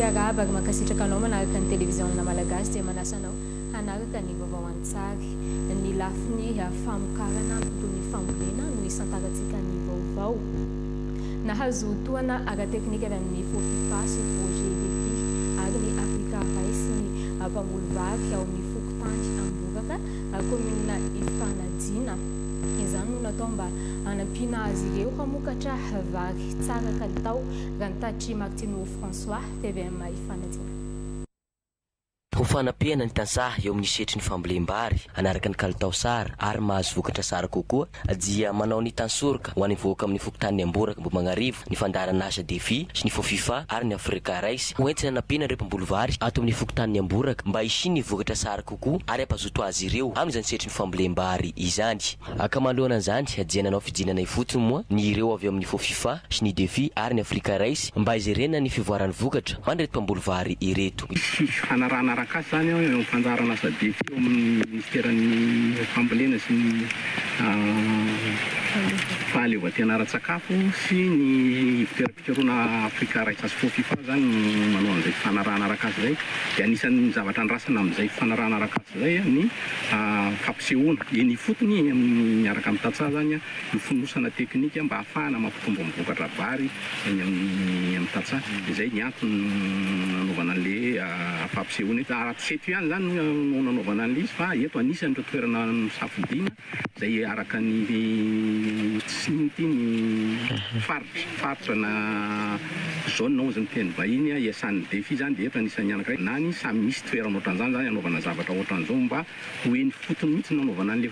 Fiaraba ary mankasitraka anao manaraka ny televizionna malagasy dia manasanao hanaraka ny vaovao an-tsary ny lafiny famokarana toy ny fambolena no isantarantsika ny vaovao. Nahazo toana ara-teknika avy amin'ny FIFA sy projet défi ary ny Africa Rice ny mpamolo vary ao amin'ny Fokotany Amboraka komina Ifanadina. Izany no natao mba hanampiana azy ireo hamokatra vary tsara kalitao raha ny taditry Martino François TVM Ifanadina. Ho fanampiana ny tantsaha eo amin'ny setry ny fambolem-bary anaraka ny kalitao sara ary mahazo vokatra sara kokoa dia manao ny tansoroka ho an'ny voaka amin'ny Fokotany Amboraka mbo magnarivo ny fandarana asa défi sy ny FIFA ary ny Africa Rice hoentina nampiana ireo mpamboly vary ato amin'ny Fokotany Amboraka mba hisiny ny vokatra sara kokoa ary ampazoto azy ireo amin'izany setry ny fambolem-bary izany. Akamalohana an'izany dia nanao fijinana ifotony moa ny ireo avy amin'ny FIFA sy ny défi ary ny Africa Rice mba izerena ny fivoarany vokatra mandreto mpamboly vary ireto. Kasy zany eo fanjarana asa défi eo amin'ny ministeran'ny fambolena sy ny fahaleovantena ara-tsakafo sy ny fitoeram-pikaroana Africa Rice sy FIFA zany manao an'izay fanarahana arak'asa zay dia anisan'ny zavatra andrasana amin'izay fanarahana arak'asa zay ny fampisehoana eny fotony miaraka amin'ny tantsaha zany ny fonosana teknika mba ahafahana mampitombo amin'ny vokatra vary eny amin'ny tantsaha. Izay ny antony nanaovana an'le fampisehoana seto ihany zany no nanaovana an'izy fa eto anisan'ny ireo toerana safidiana zay araka ny faritra na zone na ozy ny teny vahiny iasan'ny défi zany dia eto anisan'ny anankiray na ny samy misy toerana ohatran'izany zany anaovana zavatra ohatran'izao mba hoeny fotony mihitsy nanaovana an'le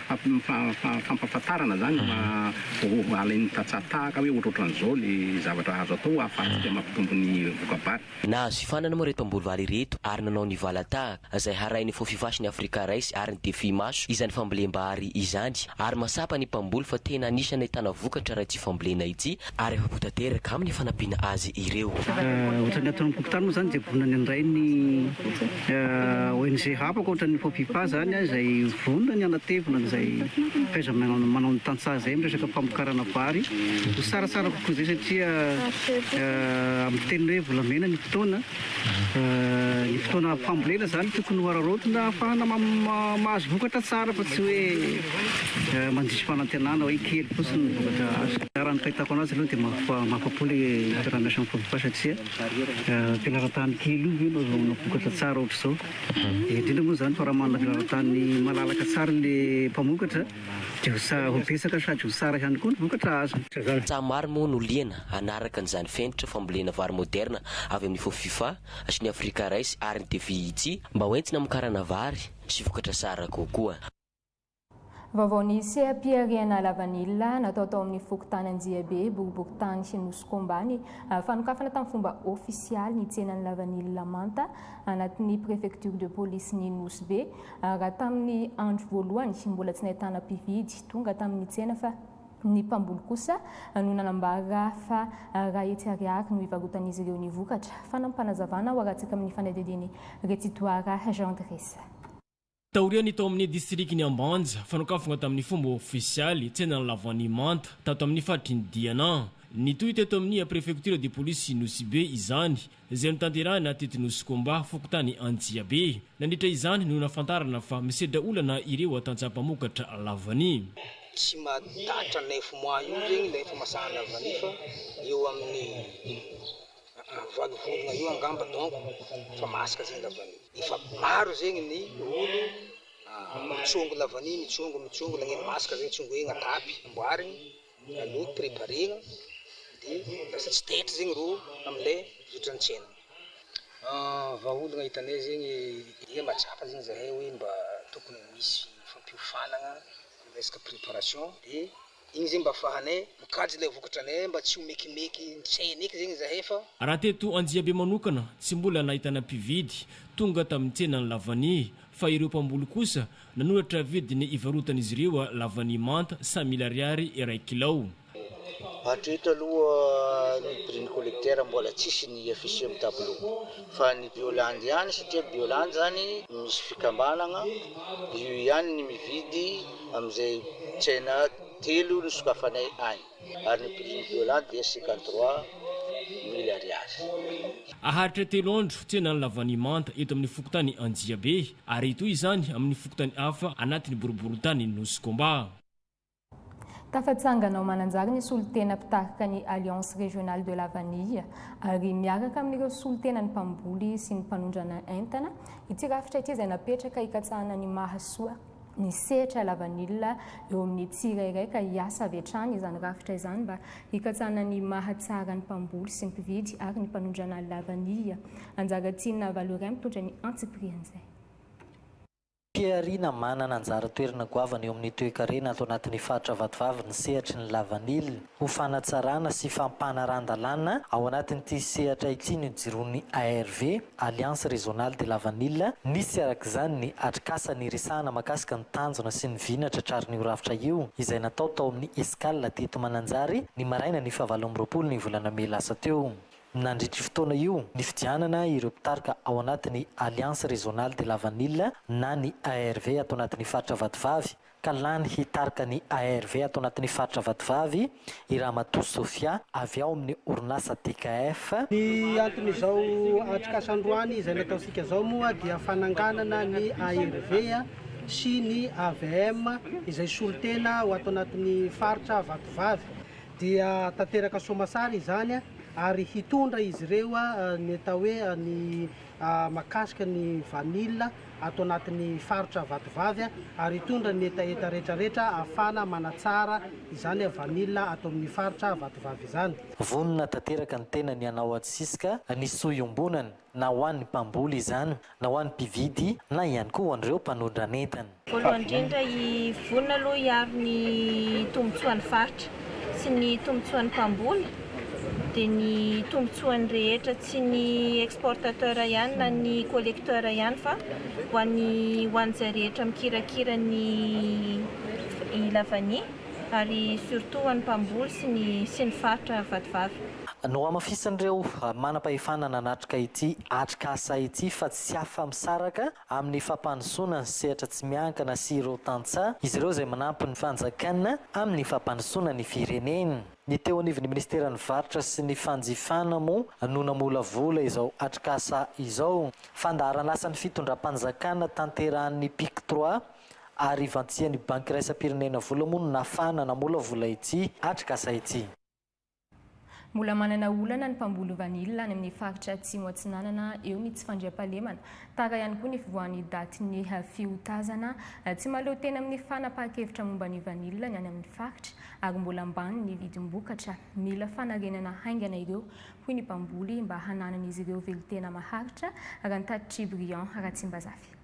fampafatarana zany alain'ny tantsaha tahaka hoe ohatran'izao le zavatra azo atao ahafahantsika mampitombo ny vokabary. Nahazo fifanana moa reto mpamboly vary ireto ary nanao ny valatahaka izay harain'ny FIFA sy ny Africa Rice ary ny défi maso izany fambolem-bary izany ary masapa ny mpamboly fa tena anisany ahitana vokatra raha ity fambolena ity ary efa potateraka amin'ny fanampiana azy ireo. Ohatran'ny ataon'ny Fokotany moa zany dia vonona ny iray ny ONG hapaka ohatran'ny FIFA zany izay vonona ny anatevina izay faiza manao ny tantsaha zay miresaka famokarana vary ho sarasara kokoa zay satria amin'ny teny hoe volamena ny fotoana fambolena zany tokony ho ararotona ahafahana mahazo vokatra tsara fa tsy hoe mandrisy fanantenana hoe kely fotsiny ny vokatra azy. Raha ny fahitako anazy aloha dia mahafapo le toerana miasa amin'ny FIFA satria filaran-tany kely io no azahoana vokatra tsara ohatra izao. Indrindra moa zany fa raha manana filaran-tany malalaka tsara le mpamokatra dia ho betsaka sady ho tsara ihany koa ny vokatra azo. Tsaha maro moa no liana anaraka n'izany fenitra fambolena vary moderna avy amin'ny FIFA sy ny Africa Rice ary ny défi ity mba hoentina amokarana vary sy vokatra tsara kokoa. Vaovao seha-piariana lavanila natao tao amin'ny Fokotany Anjiabe, Boriboritany sy Nosikômbany fanokafana tamin'ny fomba ofisialy ny tsenan'ny lavanila manta anatin'ny préfecture de police ny Nosy-Be raha tamin'ny andro voalohany mbola tsy nahitana mpividy tonga tamin'ny tsena fa ny mpamboly kosa no nanambara fa raha etsy ariary no ivarotan'izy ireo ny vokatra. Fanampanazavana ho arahantsika amin'ny fanadidiny Rétitoara Jean Dressa. Taoriany tao amin'ny distrikty ny Ambanja fanokafana tamin'ny fomba ofisialy tsenan'ny lavany manta tato amin'ny faritry ny Diana. Nitoy teto amin'ny préfecture de police Nosy-Be izany izay notanterahana teto Nosikômba Fokotany Anjiabe. Nandritra izany no nafantarana fa misedra olana ireo atantsaha-mpamokatra lavany. Tsy matatra 9 mois io zegny le efa masaha lavany fa eo amin'ny vague volana io angamba donc fa masaka zegny lavany. Efa maro zegny ny olo mitsongo lavany mitsongo lagneny masaka zegny tsongo egny atapy amboarigny aloky préparena dia lasa tsy tetry zegny ro am'le votran-tsena. Vaholagna hitanay zegny dia matsapa zegny zahay hoe mba tokony misy fampiofanagna resaka préparation dia igny zegny mba afahanay mikajy le vokatranay mba tsy ho mekimeky tsena eky zegny zahay fa raha teto Anjiabe manokana tsy mbola nahitana mpividy tonga tamin'ny tsenan'ny lavany fa ireo mpamboly kosa nanoratra vidiny ivarotan'izy ireo lavany manta 100 000 ariary iray kilao. Hatreto aloha ny prix collecteur mbola tsisy ny affiché amin'ny tableau fa ny Biolandy ihany satria Biolandy zany misy fikambanana io ihany ny mividy amin'izay tsena telo no sokafanay any ary ny prix Biolandy dia 53 000 ariary. Aharitra telo andro tsena ny lavanimanta eto amin'ny fokotany Anjiabe ary ito izany amin'ny fokotany hafa anatin'ny boriboritany Nosy-Komba. Tafatsangana mananjary ny solitena mpitarika ny Alliance Régionale de la Vanille ary miaraka amin'ireo solitena ny mpamboly sy ny mpanondrana entana ity rafitra ity izay napetraka hikatsahana ny mahasoa ny sehatra la vanille eo amin'ny tsirairay ka hiasa avy hatrany izany rafitra izany mba hikatsahana ny mahatsara ny mpamboly sy ny mpividy ary ny mpanondrana la vanille. Anjaratina Valorin mitondra ny antsiprian'izay. Piarina manana anjara toerana goavana eo amin'ny toe-karena ato anatin'ny faritra Vatovavy ny sehatry ny lavanily ho fanatsarana sy fampanarandalana ao anatin'ity sehatra ity ny jiron'ny ARV Alliance Régionale de la Vanille. Nisy arak'izany ny atrikasa ny resahana makasika ny tanjona sy ny vinatra trarin'io rafitra io izay natao tao amin'ny escale teto Mananjary ny maraina ny 7 ny volana May lasa teo. Nandritry fotoana io ny fidianana ireo mpitarika ao anatin'ny Alliance Régionale de la Vanille na ny ARV ato anatin'ny faritra Vatovavy ka lany hitarika ny ARV ato anatin'ny faritra Vatovavy i Ramatoa Sofia avy ao amin'ny orinasa TKF. Ny anton'izao atrikasandroany izay nataosika zao moa dia fananganana ny ARV sy ny AVM izay solitena ho ato anatin'ny faritra Vatovavy dia tanteraka soamasara izany ary hitondra izy ireo ny atao hoe ny makasika ny vanille ato anatin'ny faritra Vatovavy ary hitondra ny etaeta rehetrarehetra afana manatsara izany vanille ato amin'ny faritra Vatovavy izany. Vonona tanteraka ny tena ny anao atsisika ny soiombonana na ho an'ny mpamboly izany na ho an'ny mpividy na ihany koa ho an'ireo mpanondranentana. Voalohany indrindra i vonona aloha hiaro ny tombotsoan'ny faritra sy ny tombotsoan'ny mpamboly dia ny tombotsoany rehetra tsy ny exportateur ihany na ny collecteur ihany fa ho an'izay rehetra mikirakira ny lavany ary surtout ho an'ny mpamboly sy ny faritra Vatovavy. No amafisan'ireo manam-pahefana nanatrika ity atrikasa ity fa tsy afa-misaraka amin'ny fampandrosoana ny sehatra tsy miankana sy ireo tantsaha izy ireo izay manampy ny fanjakana amin'ny fampandrosoana ny firenena. Ny teo anivon'ny ministeran'ny varitra sy ny fanjifana moa no namolavola izao atrikasa izao fandaharana lasan'ny fitondram-panjakana tanterahan'ny PIC 3 ary vantsian'ny banky raisam-pirenena vola moa no nafana namolavola ity atrikasa ity. Mbola manana olana ny mpamboly vanille any amin'ny faritra Atsimo Atsinanana eo ny tsy fandriam-pahalemana. Tara ihany koa ny fivoahan'ny daty ny fiotazana tsy maleo tena amin'ny fanapahan-kevitra momba ny vanille ny any amin'ny faritra ary mbola ambany ny vidim-bokatra. Mila fanarenana haingana ireo hoy ny mpamboly mba hananan'izy ireo velitena maharitra raha ny tatitry Brian Ratsimbazafy.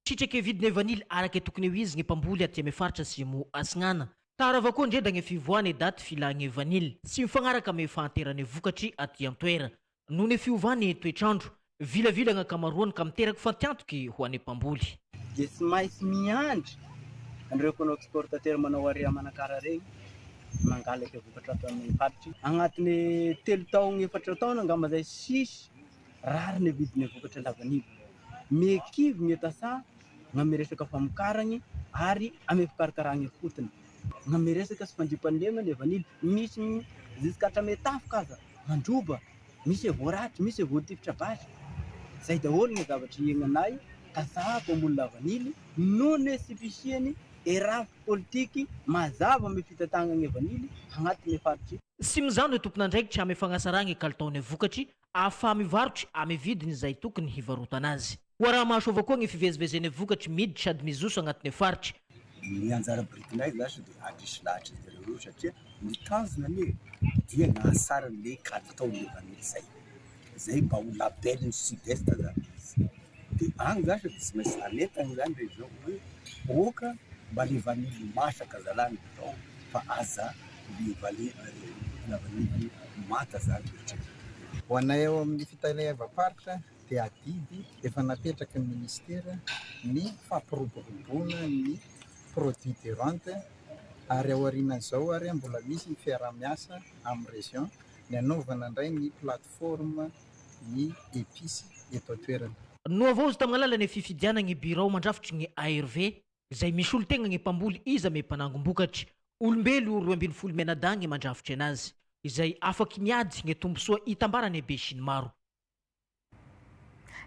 Sitraka vidiny vanille araka tokony ho izy ny mpamboly aty amin'ny faritra Atsimo Atsinanana. Tara avao koa ndreda ny fivoahany daty filagny vanille sy mifagnaraka amin'ny fahanterany vokatry aty an-toera noho ny fiovany toetrandro vilavilagna ankamaroany ka miteraka fantiantoky ho an'ny mpamboly. Dia tsy maintsy miandry an'ireo mpanao exportateur manao area manakara regny mangalaka vokatra ato amin'ny faritry agnatin'ny 3 taogna 4 taona angamba zay sisy rary ny vidiny vokatra la vanille mekivy mietasa ngamy resaka famokaragny ary amy fikarakaragny fotony ngamy resaka sy fandriam-pahalemana ny vanille misy ziskatra metafoka aza mandroba misy voaratry misy voatifitra basy zay daholo ny zavatra iaignanay kasahako ambony la vanille noho ny sifisiany erafy politiky mazava amy fitatagnany vanille agnatin'ny faritry. Sy mizano tompon'andraikitra amy fagnasaragny kalitaony vokatry afa mivarotry amy vidiny izay tokony hivarotana azy. Ho raha mahaso avao koa ny fivezivezeny vokatry miditra sady mizoso agnatin'ny faritry. Ny anjara biritinay zasy dia andrisy lahatra izy ireo satria ny tanjona anie dia gnahasara le kalitaon'ny vanille zay mba ho labeliny sud-est zany izy dia agny zasy dia tsy maintsy anetany zany région hoe oka mba le vanille masaka zalany atao fa aza le vanille mata zany rehetra. Ho anay eo amin'ny fitalevam-paritra dia adidy efa napetraka ny ministera ny fampiroboroboana ny produit de vente ary aorianan'izao ary mbola misy fiarah-miasa amin'ny région ny anaovana indray ny plateforme ny épice eto an-toerana. No avao izy tamin'ny alalany fifidianany birao mandrafitry ny ARV izay misy olo tegna ny mpamboly izy ame mpanangom-bokatry olombelo 12 menadagny mandrafitry anazy izay afaka miady ny tombosoa hitambarany be sy ny maro.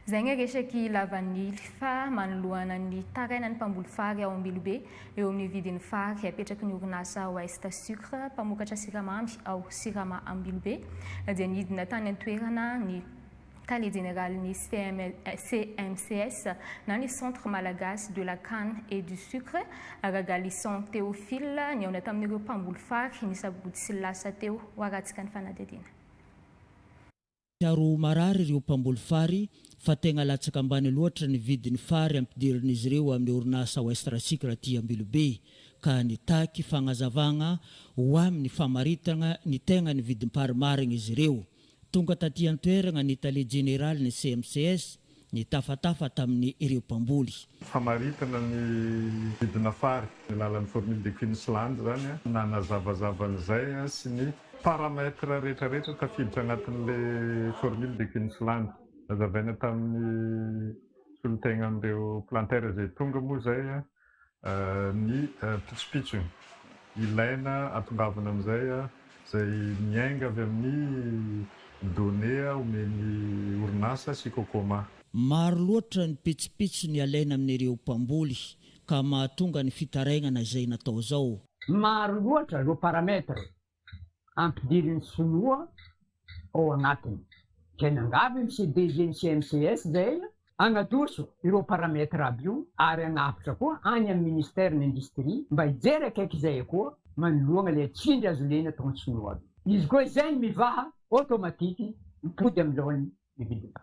Zay ny resaky lavanily fa manoloana ny tarainan'ny mpamboly fary ao Ambilobe eo amin'ny vidin'ny fary apetraky ny orinasa Ouest Sucre mpamokatra siramamy ao Sirama Ambilobe dia nidina tany an-toerana ny Tali général ni CMCS dans le centre malagasy de la canne et du sucre Ragalisson Théophile ni on a tamni ro pamboly fary ni sabotsy sy lasa teo waratsika ny fanadidina. Tiaro marary ireo mpamboly fary fa tegna latsaka ambany loatra ny vidin'ny fary ampidirin'izy ireo amin'ny orinasa Ouest Sucre aty Ambilobe ka nitaky fagnazavagna ho amin'ny famaritana ny tegna ny vidin'ny parimarigny izy ireo. Tonga taty an-toerana ny tali général ny CMCS ny tafatafa tamin'ny ireo mpamboly. Famaritana ny vidina fary ny lalan'ny formule de Queensland zany nanazavazavanyzay sy ny paramètre rehetrarehetra tafiditra anatin'le formule de Queensland. Nazavaina tamin'ny solotegna amin'ireo plantaire zay tonga moa zay ny pitsopitso ilaina atongavana amin'izay zay miainga avy amin'ny données omeny orinasa sy kokoma. Maro loatra ny pitsopitso ny alaina amin'ireo mpamboly ka mahatonga ny fitarainana izay natao zao. Maro loatra ireo parametre ampidirin'ny sinoa ao agnatiny. Kenangavy misy deuxième CMCS zay agnadoso ireo parametre aby io ary agnafitra koa any amin'ny ministère de l'industrie mba hijery akaiky izay koa manoloana le tsindry azo lena tao sinoa. Izy koa izay mivaha automatique mipody amin'ny lohany mividina.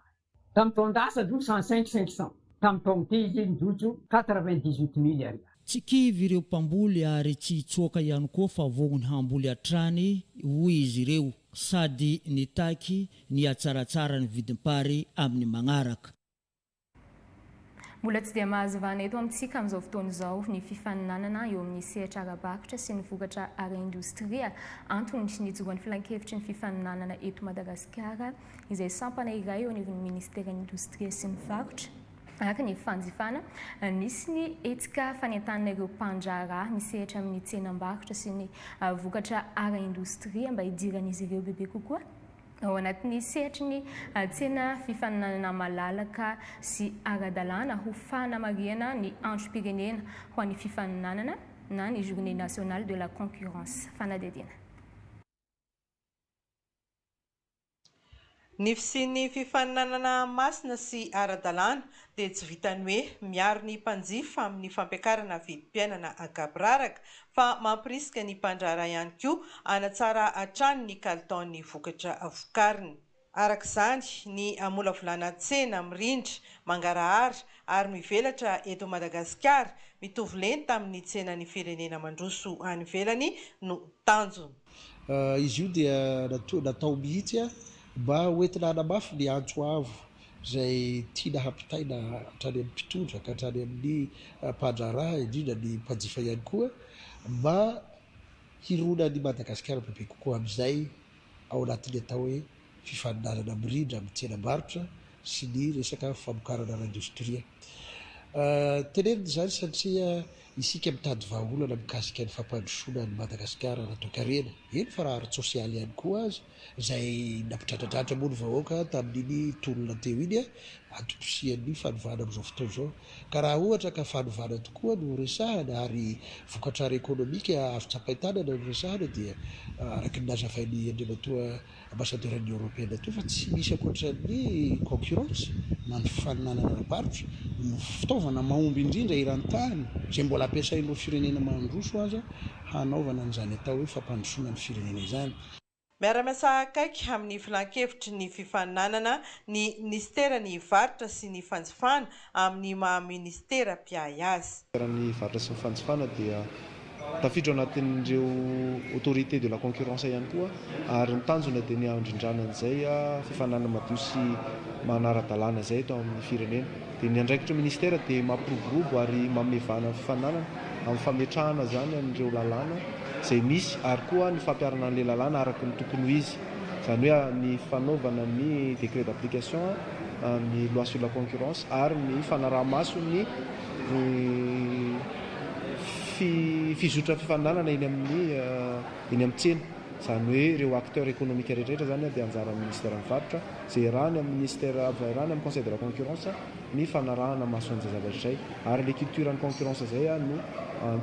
Tamin'ny taon-dasa aloha 105-500. Tamin'ny taona ty izy nijojo 98 000 Tsy kivy ireo mpamboly ary tsy hitsoaka ihany koa fa vognony hamboly hatrany hoy izy ireo sady nitaky ny hatsaratsara ny vidim-pary amin'ny magnaraka. Mbola tsy dia mahazavana eto amintsika amin'izao fotoana izao ny fifaninanana eo amin'ny sehatra ara-bakotra sy ny vokatra ara-indostria antony sy nijoroan'ny filan-kevitry ny fifaninanana eto Madagasikara izay sampana iray eo anivon'ny ministera indostria sy ny vakotra. Araka ny fanjifana nisy ny etika fanentanana ireo mpandraharaha misehatra amin'ny tsenam-bakotra sy ny vokatra ara-indostria mba hidiran'izy ireo bebe kokoa ao anatin'ny sehatry ny tsena fifaninanana malalaka sy ara-dalàna ho fanamariana ny androm-pirenena ho an'ny fifaninanana na ny journée nationale de la concurrence fanadidina. Ny fisian'ny fifaninanana masina sy ara-dalàna dia tsy vitany hoe miaro ny mpanjifa amin'ny fampiakarana vidim-piainana akabraraka fa mampirisika ny mpandraharaha ihany koa hanatsara hatrany ny kalitaon'ny vokatra vokariny. Arak'izany ny amolavolana tsena mirindra mangarahara ary mivelatra eto Madagasikara mitovy leny tamin'ny tsenan'ny firenena mandroso any ivelany no tanjony. Izy io dia natao mihitsy mba hoentina hanamafy ny antso avo zay tiana hampitaina hatrany amin'ny mpitondra ka hatrany amin'ny mpandraharaha indrindra ny mpanjifa ihany koa mba hirona ny Madagasikara bebe kokoa amin'izay ao anatin'ny atao hoe fifaninanana mirindra amin'ny tsenam-barotra sy ny resaka famokarana ara-indostria. Tenenina izany satria isika mitady vahaolana mikasika ny fampandrosoana ny Madagasikara raha-toekarena. Eny fa raha ara-tsosialy ihany koa azy izay nampitratratratra moa ny vahoaka tamin'iny tolona teo iny atopisian'ny fanovana amin'izao fotoana izao. Ka raha ohatra ka fanovana tokoa no resahana ary vokatra ara-ekônomika avy tsapain-tanana no resahana dia araka ny nazavain'ny andriamatoa ambassadeur-n'ny européenne toa fa tsy misy ankoatran'ny concurrence na ny fifaninanana ara-barotra no fitaovana mahomby indrindra eran-tany zay mbola ampiasain'ireo firenena mandroso aza hanaovana an'izany atao hoe fampandrosoana ny firenena izany. Miara-miasa akaiky amin'ny filan-kevitry ny fifaninanana ny ministera ny varotra sy ny fanjifana amin'ny maha-ministera mpiay azy. Ny varotra sy ny fanjifana dia tafiditra anatin'ireo autorité de la concurrence ihany koa ary ny tanjona dia ny andrindrana an'izay fifaninanana madio sy manara-dalàna izay eto amin'ny firenena. Dia ny andraikitry ministera dia mampiroborombo ary mamevana fifaninanana amin'ny fametrahana zany amin'ireo lalàna izay misy ary koa ny fampiarana an'ilay lalàna araka ny tokony ho izy. Izany hoe ny fanaovana ny décret d'application ny loi sur la concurrence ary ny fanaraha-maso ny fizotra fifaninanana eny amin'ny tsena zany hoe ireo acteur économique rehetrarehetra zany dia anjara amin'ny ministère mivarotra zay rany amin'ny ministère rany amin'ny conseil de la concurrence ny fanarahana masoan'izay zavatra zay ary le culture ny concurrence zay no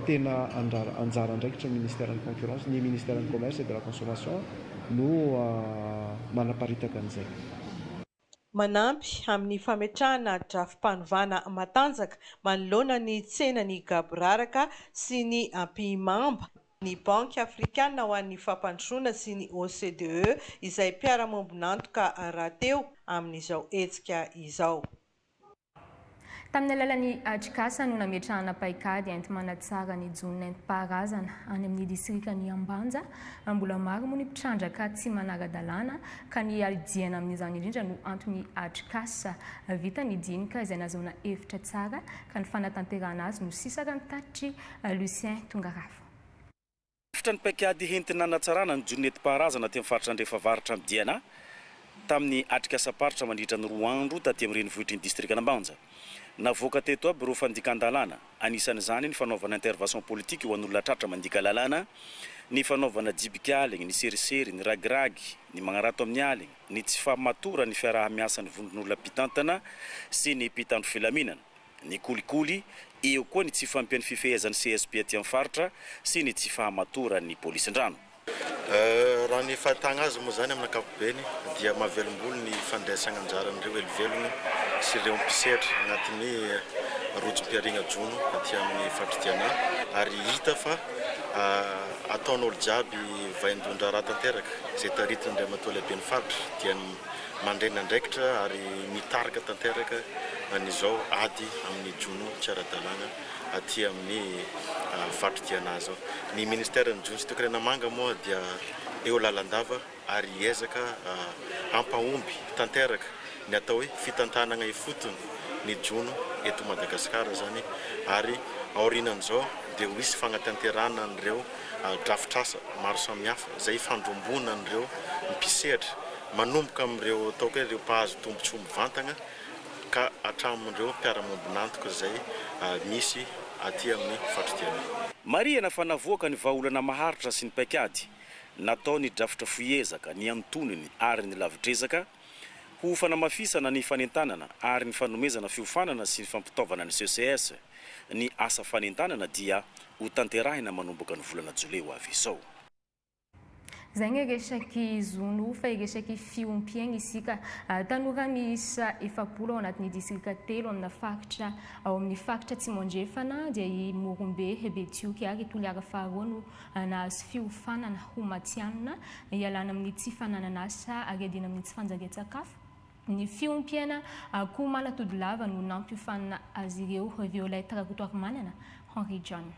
tena anjara andraikitra ministère ny concurrence ny ministère ny commerce et de la consommation no manaparitaka an'izay. Manampy amin'ny fametrahana drafim-panovana matanjaka manoloana ny tsenany Gaboraraka sy ny Ampimamba ny Banque Africaine ho an'ny fampandrosoana sy ny OCDE izay mpiara-miombonantoka rahateo amin'izao hetsika izao. Tamin'ny alalan'ny Atrikasa no nametrahana paikady enti-manatsara ny jonina enti-paharazana any amin'ny distrikan'ny Ambanja. Mbola maro moa ny mpitrandraka tsy manara-dalàna ka ny adiana amin'izany indrindra no antony Atrikasa vita ny dinika izay nazona hevitra tsara ka ny fanatanterahana azy no sisaka mitatitry Lucien Tongarafo. Hevitra ny paikady entina natsarana ny jonina enti-paharazana tamin'ny faritra Andrefavaratra amin'ny Diana tamin'ny Atrikasa paritra mandritra ny 2 andro taty amin'ny renivohitr'ny distrikana Ambanja. Navoaka teto aby ireo fandikan-dalàna, anisan'izany ny fanaovana intervention politique ho an'olona tratra mandika lalàna, ny fanaovana jibikaligny, ny serisery, ny ragiragy, ny magnarato amin'ny aligny, ny tsy fahamatora ny fiaraha-miasa ny vondron'olona pitantana sy ny pitandro filaminana, ny kolikoly, eo koa ny tsy fampian'ny fifehezan'ny CSP aty amin'ny faritra sy ny tsy fahamatora ny polisin-drano. Raha ny fahatagna azy moa zany amin'ny ankapobeny dia mahavelom-bolo ny fandraisana anjaran'ireo elivelogny sy ireo mpisetra agnatin'ny rojom-piarigna jono aty amin'ny fatridiana ary hita fa ataon'olo jiaby vaindondra raha tanteraka izay taritiny indray matoa lehiben'ny faritra dia mandrena andraikitra ary mitarika tanteraka an'izao ady amin'ny jono tsy ara-dalàna aty amin'ny fatridiana zao. Ny ministère ny jono sy toekarena manga moa dia eo lalandava ary ezaka ampahomby tanteraka ny atao hoe fitantanana ifotony ny jono eto Madagasikara zany ary aorinan'izao dia ho isy fagnatanterana an'ireo drafitrasa maro samihafa izay fandrombona an'ireo mpisehatra manomboka amin'ireo ataoko hoe ireo mpahazo tombontsoa mivantana ka hatramin'ireo mpiara-miombonantoka izay misy aty amin'ny fatridiana. Mariana fa navoaka ny vahaolana maharitra sy ny paikady natao ny drafitra fiezaka ny antoniny ary ny lavitrezaka ho fanamafisana ny fanentanana ary ny fanomezana fiofanana sy ny fampitaovana ny CCS. Ny asa fanentanana dia ho tanterahina manomboka ny volana Jolay avy izao. Zay ny resaky zono fa resaky fiompiagna isika tanora miisa 7 ao anatin'ny distrika 3 amina faritra ao amin'ny faritra Tsimondrefana dia i Morombe Betioky ary Toliara faharoa no nahazo fiofanana ho matianina ialana amin'ny tsy fananana asa ary adina amin'ny tsy fanjarian-tsakafo. Ny fiompiana koa malatody lava no nampiofanana azy ireo Violette Rakotoarimanana Henri John.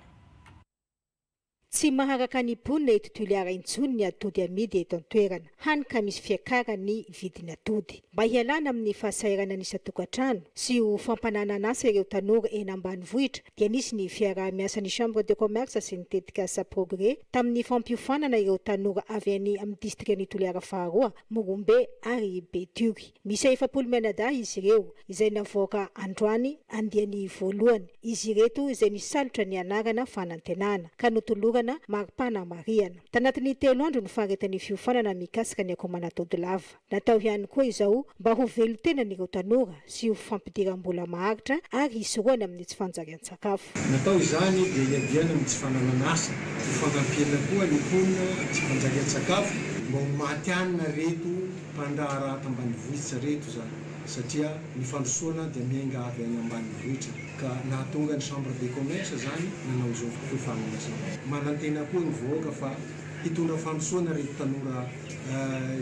Tsy maharaka ny ponina eto Toliara intsony ny atody amidy eto an-toerana. Hany ka misy fiakarany vidiny atody. Mba hialana amin'ny fahasairana ny tokantrano sy ho fampananana asa ireo tanora eny ambanivohitra dia nisy ny fiaraha-miasa ny Chambre de commerce sy ny tetika sa progrès tamin'ny fampiofanana ireo tanora avy any amin'ny distrikany Toliara faharoa, Morombe ary Betioky. Misy 700 menada izy ireo izay navoaka androany andiany voalohany. Izy ireto izay nisalotra ny anarana fanantenana ka notolorana Maripana Mariana. Tanatin'ny 3 andro ny faharetan'ny fiofanana mikasika ny akomanatody lava. Natao ihany koa izao mba ho velotena ny ireo tanora sy ho fampidiram-bola maharitra ary hisoroana amin'ny tsy fanjarian-tsakafo. Natao izany dia hiadiana amin'ny tsy fananana asa, ho fanampiana koa ny ponina tsy fanjarian-tsakafo mba ho matianina reto mpandraharaha tambanivohitra reto zany. Satria ny fandrosoana dia miainga avy any ambanivohitra ka nahatonga ny Chambre de commerce zany nanao izao fiofanana izao. Manantena koa ny vahoaka fa hitondra fandrosoana reto tanora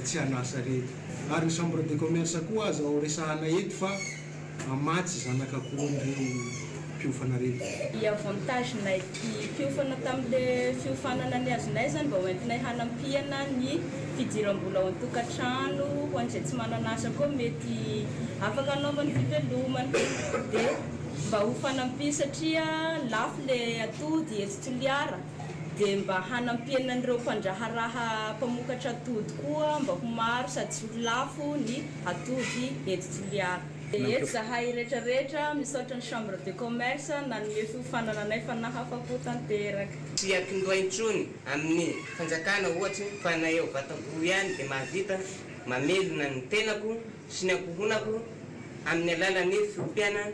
tsy hanasa reto. Ary ny Chambre de commerce koa azo resahana eto fa amatsy zanak'akohon'ireo mpiofana reto. Avantagenay mpiofana tamin'ilay fiofanana ny azonay zany mba hoentinay hanampiana ny fidiram-bola ao an-tokantrano ho an'izay tsy manana asa koa mety afaka anaovany fivelomana dia mba ho fanampy satria lafo le atody eto Toliara dia mba hanampiana an'ireo mpandraharaha mpamokatra atody koa mba ho maro sady tsy ho lafo ny atody eto Toliara. Eto zahay rehetrarehetra misaotra ny chambre de commerce nanome fiofanananay fa nahafako tanteraka. Tsy akindoha intsony amin'ny fanjakana ohatra fa na eo vatam-boro ihany dia mahavita mamelona ny tenako sy ny akohonako amin'ny alalan'ny fiompiana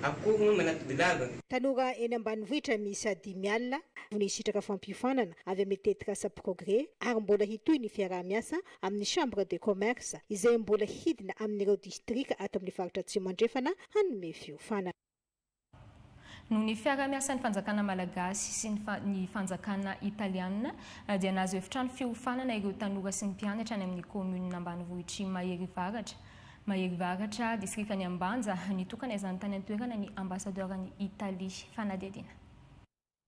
akoho manatodilava. Tanora eny ambanivohitra miisa 5 alina ny sitraka fampiofanana avy amin'ny tetikasa progrès ary mbola hitoy ny fiaraha-miasa amin'ny chambre de commerce izay mbola hidina amin'ireo distrika ato amin'ny faritra Tsimandrefana hanome fiofanana. Noho ny fiaraha-miasan'ny fanjakana malagasy sy ny fanjakana italiana dia nahazo efitrano fiofanana ireo tanora sy ny mpianatra any amin'ny commune ambanivohitry Mahery Varatra distrikany Ambanja nitokana izany tany an-toerana ny ambassadeurany Italie fanadedina.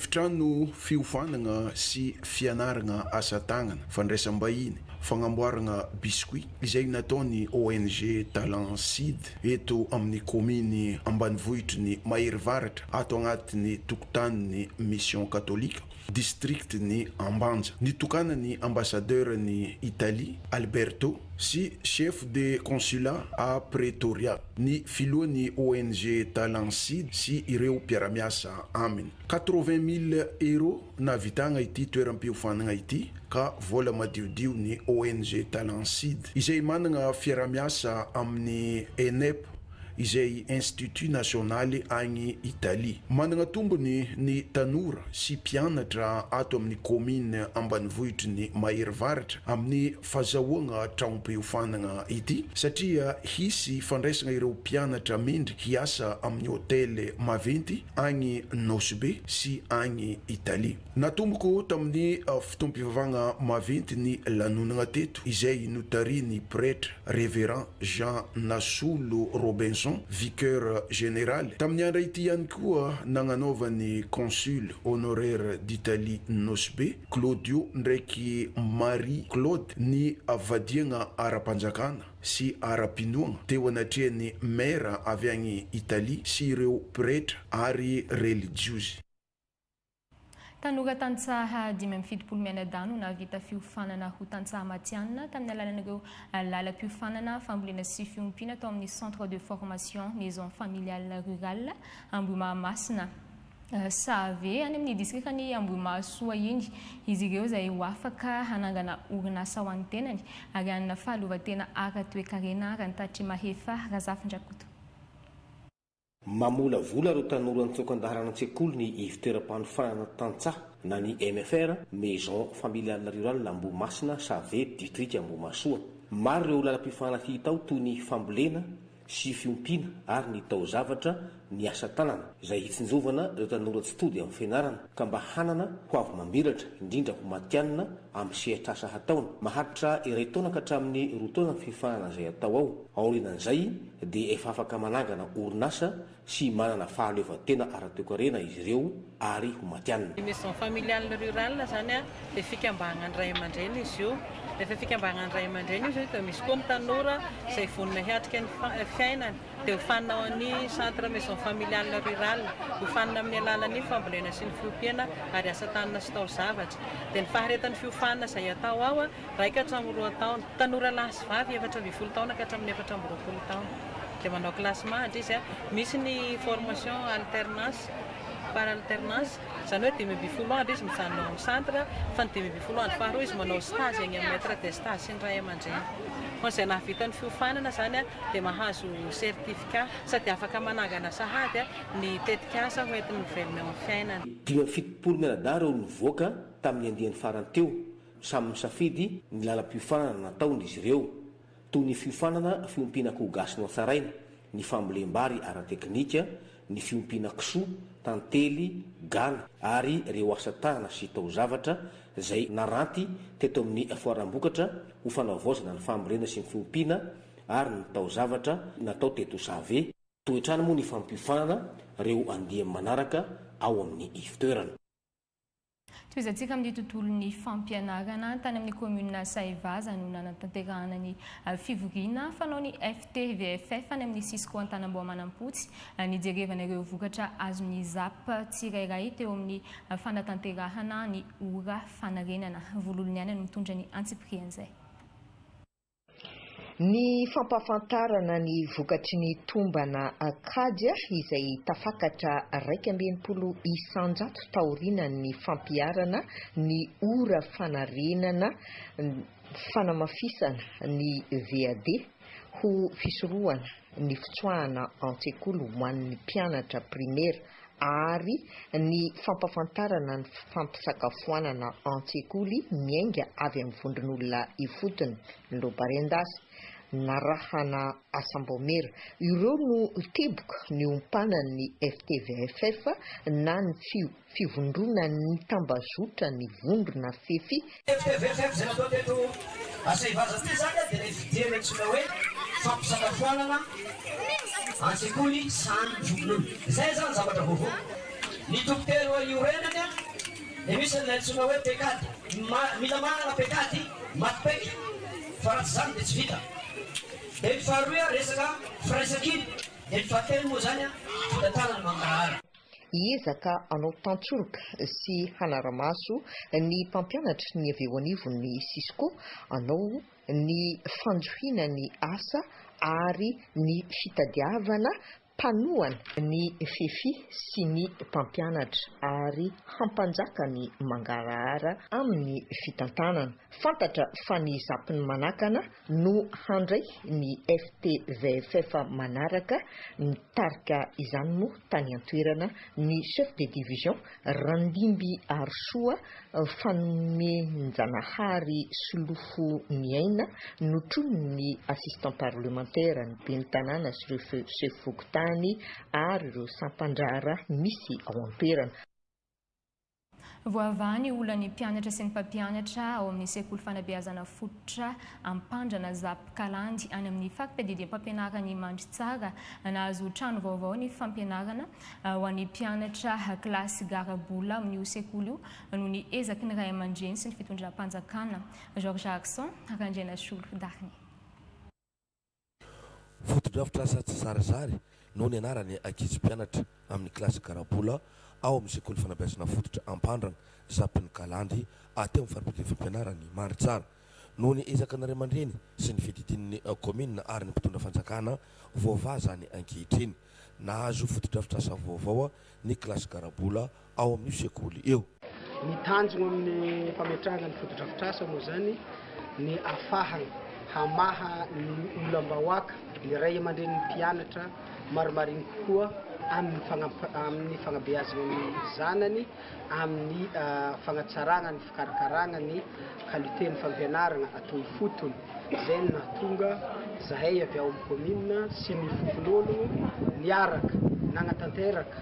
Efitrano fiofanana sy fianarana asa tagnana, fandraisam-bahiny, fagnamboarana biscuit izay nataony ONG Talent Seed eto amin'ny commune ambanivohitry ny Mahery Varatra ato agnatin'ny tokotanin'ny mission catholique district ny Ambanja. Nitokana ny ambassadeur ny Italie Alberto sy chef de consulat à Pretoria ny filohan'ny ONG Talent Seed sy ireo mpiara-miasa aminy. 80,000 euro navitagna ity toeram-piofanana ity ka vola madiodio ny ONG Talent Seed izay manana fiara-miasa amin'ny ENEP izay Institut National agny Italie. Manana tombony ny tanora sy mpianatra ato amin'ny commune ambanivohitry ny Mahery Varatra amin'ny fahazahoana tragnom-piofanana ity satria hisy fandraisana ireo mpianatra mendriky hiasa amin'ny hôtel maventy agny Nosbe sy agny Italie. Natomboko tamin'ny fitoam-pivavagna maventy ny lanonana teto izay notariny prêtre révérend Jean Nasolo Robinson vicaire général. Tamin'ny andra ity ihany koa nagnanaovany consul honoraire d'Italie Nosbe Claudio ndraiky Marie Claude ny avadiagna ara-panjakana sy ara-pinoagna teo anatriany maire avy agny Italie sy ireo prêtre ary religieuses. Tanora tantsaha 570 no navita fiofanana ho tantsaha matianina tamin'ny alalan'ireo lalam-piofanana fambolena sy fiompiana tao amin'ny centre de formation maison familiale rurale Ambohimahamasina Save any amin'ny distrikany Ambohimahasoa iny. Izy ireo izay ho afaka hanangana orinasa ho an'ny tenany ary hanana fahaleovan-tena ara-toekarena ary antatry Mahefa Razafindrakoto. Mamolavola reo tanora nitsokan-daharana an-tsekoly ny ivitoeram-panofanana tantsaha na ny MFR maison familiale rurale Ambohimasina Save district Ambohimahasoa. Maro ireo lalam-piofanana hitao toy ny fambolena sy fiompiana ary ny taozavatra ny asa tanana izay hitsinjovana ireo tanora tsy tody amin'ny fianarana ka mba hanana ho avy mamiratra indrindra ho matianina amin'ny sehatr'asa hataony. Maharitra iray taona ka hatramin'ny 2 taona ny fiofanana izay atao ao. Aorianan'izay dia efa afaka manangana orinasa sy manana fahaleovan-tena ara-toekarena izy ireo ary ho matianina. Maison familiale rurale zany dia fikambanana ray aman-dreny izy io. Rehefa fikambanana ray aman-dreny izy dia misy koa ny tanora izay vonona hiatrika ny fiainany dia hofanina ao amin'ny centre maison familiale rurale, hofanina amin'ny alalan'ny fambolena sy ny fiompiana ary asa tanana sy taozavatra. Dia ny faharetan'ny fiofanana izay atao ao raika hatramin'ny 2 taona. Tanora lahy sy vavy 420 taona ka hatramin'ny 420 taona. Dia manao classement izy misy ny formation alternance par alternance zany hoe 10 andro izy mijanona ao amin'ny centre fa ny 10 andro faharoa izy manao stage agny amin'ny maître de stage sy ny ray aman-dreny. Ho izay nahavita ny fiofanana zany dia mahazo certificat sady afaka manangana sahady ny tetikasa ho entiny mivelona amin'ny fiainana. 570 mianadahy ireo nivoaka tamin'ny andiany farany teo samy misafidy ny lalam-piofanana nataon'izy ireo toy ny fiofanana fiompiana akoho gasy no tsaraina, ny fambolem-bary ara-teknika, ny fiompiana kisoa, tantely, gana ary ireo asa tanana sy taozavatra izay naranty teto amin'ny foarambokatra ho fanaovozana ny fambolena sy ny fiompiana ary ny taozavatra natao teto Save. Toetrano moa ny fampiofanana ireo andiany manaraka ao amin'ny ivitoerana. Toizantsika amin'ny tontolon'ny fampianarana tany amin'ny commune Saivaza no nanatanterahana ny fivoriana fanao ny FTVFF any amin'ny Sisiko Antanamboamanampotsy nijerevana ireo vokatra azon'ny ZAP tsirairay teo amin'ny fanatanterahana ny ora fanarenana. Vololony ihany no mitondra ny antsiprian'izay. Ny fampahafantarana ny vokatry ny tombana kajy izay tafakatra 2.5 isanjato taorian'ny fampiarana ny ora fanarenana fanamafisana ny VAD ho fisorohana ny fitsoahana an-tsekoly ho an'ny mpianatra primaire ary ny fampafantarana ny fampisakafoanana an-tsekoly miainga avy amin'ny vondron'olona ifotony lobarendasy narahana asambomera ireo no teboka ny ompanan'ny FTVFF na ny fivondrona ny tambazotra ny vondrona fefy FTVFF zay natao teto asaivaza ty zany dia ilay fidiana antsona hoe fampisakafoanana an-tsekoly samy vondron'olo zay zany zavatra vaovao ny dokotera io renany dia misy ny antsona hoe pekady mila manana pekady matipaiky fa raha tsy zany dia tsy vita. Dia ny faharoa resaka firaisakiny dia ny fahatelo moa zany fotantanany mangarahara. Hiezaka anao tantsoroka sy hanaramaso ny mpampianatra ny avy eo anivon'ny Sisco anao ny fanjohiana ny asa ary ny fitadiavana mpanohana ny fefy sy ny mpampianatra ary hampanjaka ny mangarahara amin'ny fitantanana. Fantatra fa ny zapiny manakana no handray ny FTVFF manaraka mitarika izany moa tany an-toerana ny chef de division Randimby Arsoa fanomenjanahary Solofo Miaina notronony ny assistant parlementaire ny ben'ny tanàna sy ireo chef fokontany ary ireo sampandrara misy ao an-toerana. Voavany olany mpianatra sy ny mpampianatra ao amin'ny sekoly fanabeazana fototra Ampandrana Zapikalandy any amin'ny fampididi mpampianarana mandry tsara nahazo trano vaovao ny fampianarana ho an'ny mpianatra klasy Garabola amin'ny sekoly io noho ny ezaky ny ray aman-dreny sy ny fitondram-panjakana. Georges Axon Randriana Solo Darny. Fotodrafitra asa tsy zarazary no ny anarany ankizy mpianatra amin'ny klasy Garabola ao amin'ny sekoly fanabeazana fototra Ampandrana Zapikalandy ateo amin'ny fampididi fampianarany mandry tsara noho ny ezaka ny ray aman-dreny sy ny fididin'ny commune ary ny mpitondra fanjakana vaovao zany ankehitriny. Nahazo fotodrafitra asa vaovao ny klasy Garabola ao amin'ny sekoly eo. Ny tanjona amin'ny fametrahana ny fotodrafitra asa moa zany ny afahana hamaha ny olom-bahoaka ny ray aman-dreny ny mpianatra marimariny kokoa amin'ny fanabeazana ny zanany amin'ny fanatsarana ny fikarakarana ny kaliten'ny fampianarana atao fotony zay no nahatonga zahay avy ao amin'ny commune sy ny fokon'ologno niaraka nanatanteraka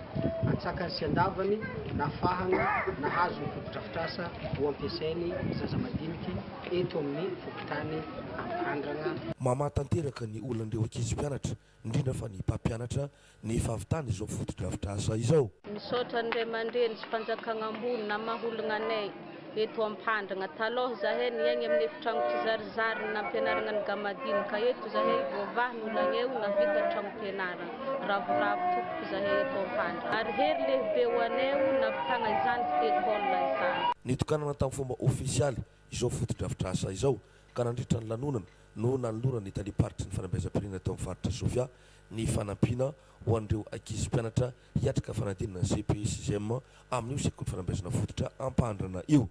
antsakany sy andavany nafahana nahazo ny fotodrafitrasa ho ampiasainy zaza madiniky eto amin'ny fokotany Ampandrana. Mamatanteraka ny olon'ireo ankizy mpianatra indrindra fa ny mpampianatra ny fahavitany izao fotodrafitrasa izao. Misaotra ny ray aman-dreny sy mpanjakana ambony na maholagna anay eto Ampandrana taloha zahay niaigny amin'ny efitrano kizarizary nampianarana ny gamadinika eto zahay voavahy nolagna eo navita trano mpianarana ravoravo tompoko zahay eto Ampandrana ary hery lehibe ho anay navitana izany ekôla izany. Nitokanana tamin'ny fomba ofisialy izao fotodrafitrasa izao ka nandritra ny lanonana no nanolorany taliparitry ny fanabeazam-pirenena tao amin'ny faritra Sofia ny fanampiana ho an'ireo ankizy mpianatra hiatrika fanadinana CPSGM amin'io sekoly fanabeazana fototra Ampandrana io.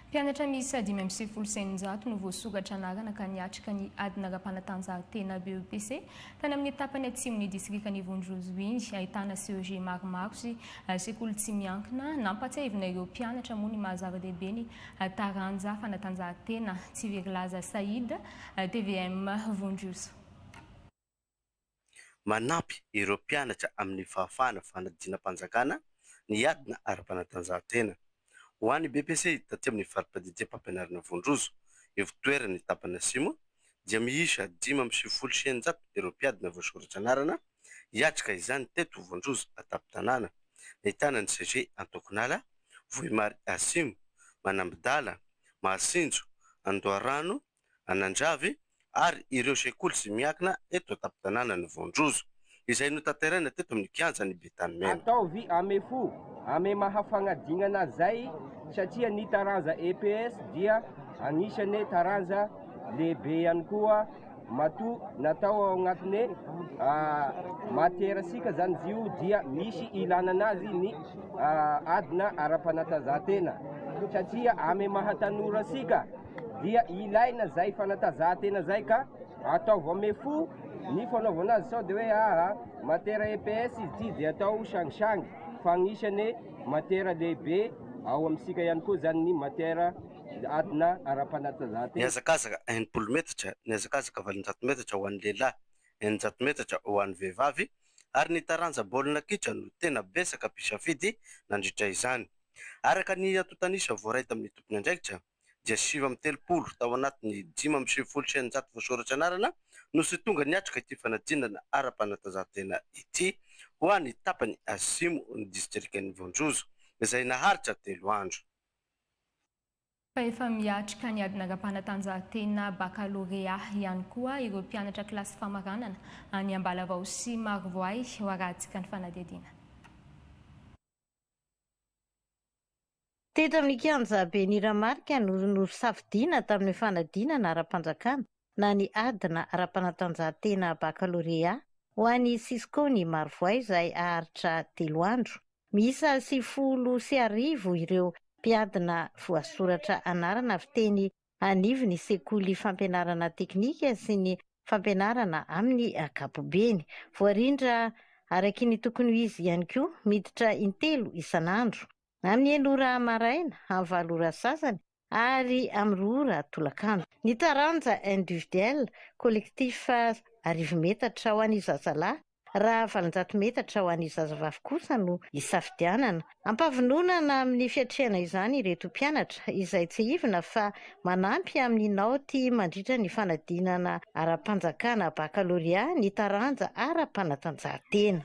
Mpianatra misy 570 no voasokatra anarana ka niatrika ny adina ara-panatanjahantena BEPC tany amin'ny tapany atsimony distrika ny Vondrozoiny ahitana CEG maromaro sy sekoly tsy miankina nampatsiahivina ireo mpianatra moa ny mahazava-dehibe ny taranja fanatanjahantena Tsivilaza Saïd TVM Vondrozo. Manampy ireo mpianatra amin'ny fahafahana fanadinam-panjakana ny adina ara-panatanjahantena. Ho an'ny BEPC taty amin'ny farim-padiditra mpampianarana Vondrozo evitoerany tapana simo dia miisa 570 ireo mpiadina voasoratra anarana hiatrika izany teto Vondrozo atapy-tanàna ahitana ny CG Antokonala, Vohimary Asimo, Manambidala, Mahasinjo, Andoarano, Anandravy ary ireo sekoly sy miakina eto atapy-tanàna ny Vondrozo izay notanterana teto amin'ny kianja ny Betanimena. Ataovy ame fo ame mahafagnadinana zay satria ny taranja EPS dia anisany taranja lehibe ihany koa matoa natao ao agnatiny matersika zany zio dia misy ilananazy ny adina ara-panatanjahantena satria ame mahatanora dia ilaina zay fanatazahantena zay ka ataova ame fo ny fanaovana azy sao de hoe matera EPS izy ty de atao sangisangy fagnisane matera lehibe ao amsika ihany koa zany ny matera adina ara-panatanjahantena. Niazakazaka 100 metatra, niazakazaka 800 metatra ho an'ny lehilahy, 900 metatra ho an'ny vehivavy, ary ny taranja baolina kitra no tena besaka mpisafidy nandritra izany. Araka ny atotanisa voaraita amin'ny tompony andraikitra dia 7-30 tao anatin'ny 5-7 voasoratra anarana no sy tonga niatrika ity fanadinana ara-panatanjahantena ity ho an'ny tapany Asimo ny distrikan'ny Vonjozo izay naharitra 3 andro. Fa efa miatrika ny adina ara-panatanjahantena baccalauréat ihany koa ireo mpianatra kilasy famaranana any Ambalavao sy Marivoay ho arahantsika ny fanadihadiana. Teto amin'ny kianja Beniramarika no safidiana tamin'ny fanadinana ara-panjakana na ny adina ara-panatanjahantena baccalauréat ho an'ny Siskony Marivoay izay aharitra 3 andro. Miisa 90 ireo mpiadina voasoratra anarana fiteny anivy ny sekoly fampianarana teknika sy ny fampianarana amin'ny ankapobeny. Voarindra araky ny tokony izy ihany koa miditra intelo isan'andro. Amin'ny 9 ora maraina, amin'ny 9 ora sasany ary amin'ny 2 ora tolakandro. Ny taranja individuel collectif 10 metatra ho an'ny zazalahy raha 700 metatra ho an'ny zazavavy kosa no isafidianana. Ampavinonana amin'ny fiatrehana izany ireto mpianatra izay tsy ivona fa manampy amin'ny naoty mandritra ny fanadinana ara-panjakana baccalauréat ny taranja ara-panatanjahantena.